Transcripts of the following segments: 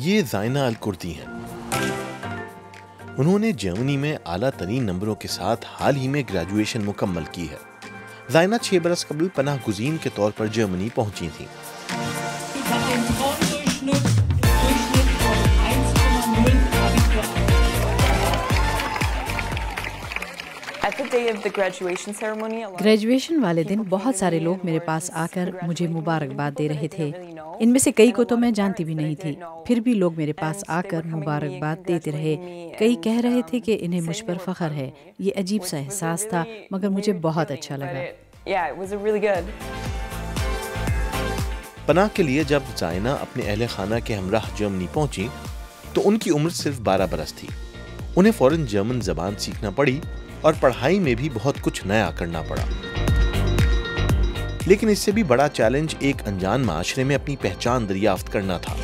یہ زائنہ الکردی ہیں۔ انہوں نے جرمنی میں اعلیٰ ترین نمبروں کے ساتھ حال ہی میں گریجویشن مکمل کی ہے۔ زائنہ 6 برس قبل پناہ گزین کے طور پر جرمنی پہنچی تھیں۔ گریجویشن والے دن بہت سارے لوگ میرے پاس آ کر مجھے مبارکباد دے رہے تھے۔ ان میں سے کئی کو تو میں جانتی بھی نہیں تھی، پھر بھی لوگ میرے پاس آ کر مبارکباد دیتے رہے۔ کئی کہہ رہے تھے کہ انہیں مجھ پر فخر ہے۔ یہ عجیب سا احساس تھا، مگر مجھے بہت اچھا لگا۔ پناہ کے لیے جب زائنہ اپنے اہل خانہ کے ہمراہ جرمنی پہنچی تو ان کی عمر صرف 12 برس تھی۔ انہیں فوراً جرمن زبان سیکھنا پڑی اور پڑھائی میں بھی بہت کچھ نیا کرنا پڑا۔ لیکن اس سے بھی بڑا چیلنج ایک انجان معاشرے میں اپنی پہچان دریافت کرنا تھا۔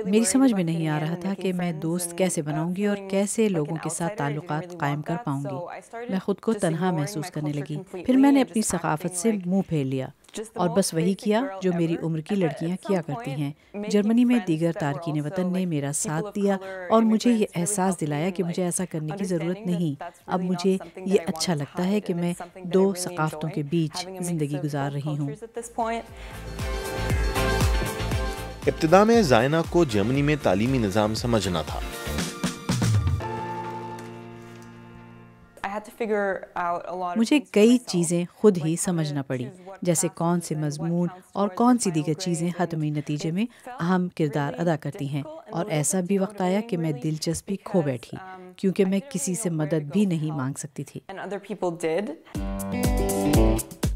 میری سمجھ میں نہیں آ رہا تھا کہ میں دوست کیسے بناؤں گی اور کیسے لوگوں کے ساتھ تعلقات قائم کر پاؤں گی۔ میں خود کو تنہا محسوس کرنے لگی۔ پھر میں نے اپنی ثقافت سے منہ پھیر لیا اور بس وہی کیا جو میری عمر کی لڑکیاں کیا کرتی ہیں۔ جرمنی میں دیگر تارکین وطن نے میرا ساتھ دیا اور مجھے یہ احساس دلایا کہ مجھے ایسا کرنے کی ضرورت نہیں۔ اب مجھے یہ اچھا لگتا ہے کہ میں 2 ثقافتوں کے بیچ زندگی گزار رہی ہوں۔ ابتدا میں زائنہ کو جرمنی میں تعلیمی نظام سمجھنا تھا۔ مجھے کئی چیزیں خود ہی سمجھنا پڑی، جیسے کون سے مضمون اور کون سی دیگر چیزیں حتمی نتیجے میں اہم کردار ادا کرتی ہیں، اور ایسا بھی وقت آیا کہ میں دلچسپی کھو بیٹھی کیونکہ میں کسی سے مدد بھی نہیں مانگ سکتی تھی۔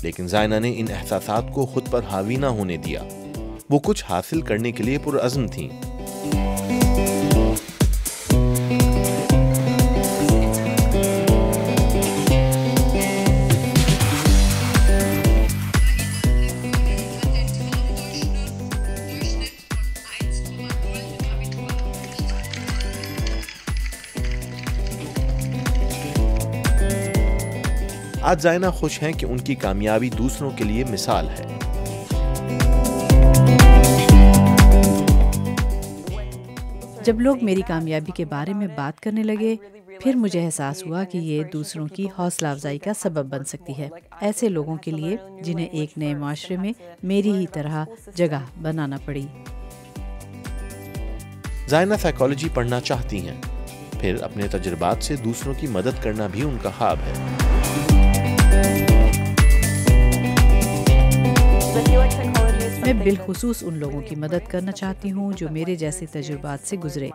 لیکن زائنہ نے ان احساسات کو خود پر حاوی نہ ہونے دیا۔ وہ کچھ حاصل کرنے کے لیے پرعزم تھیں۔ آج زائنہ خوش ہیں کہ ان کی کامیابی دوسروں کے لیے مثال ہے۔ جب لوگ میری کامیابی کے بارے میں بات کرنے لگے، پھر مجھے احساس ہوا کہ یہ دوسروں کی حوصلہ افزائی کا سبب بن سکتی ہے، ایسے لوگوں کے لیے جنہیں ایک نئے معاشرے میں میری ہی طرح جگہ بنانا پڑی۔ زائنہ سائیکالوجی پڑھنا چاہتی ہیں، پھر اپنے تجربات سے دوسروں کی مدد کرنا بھی ان کا خواب ہے۔ میں بالخصوص ان لوگوں کی مدد کرنا چاہتی ہوں جو میرے جیسے تجربات سے گزرے۔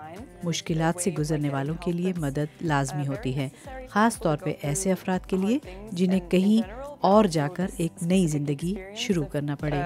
مشکلات سے گزرنے والوں کے لیے مدد لازمی ہوتی ہے، خاص طور پہ ایسے افراد کے لیے جنہیں کہیں اور جا کر ایک نئی زندگی شروع کرنا پڑے۔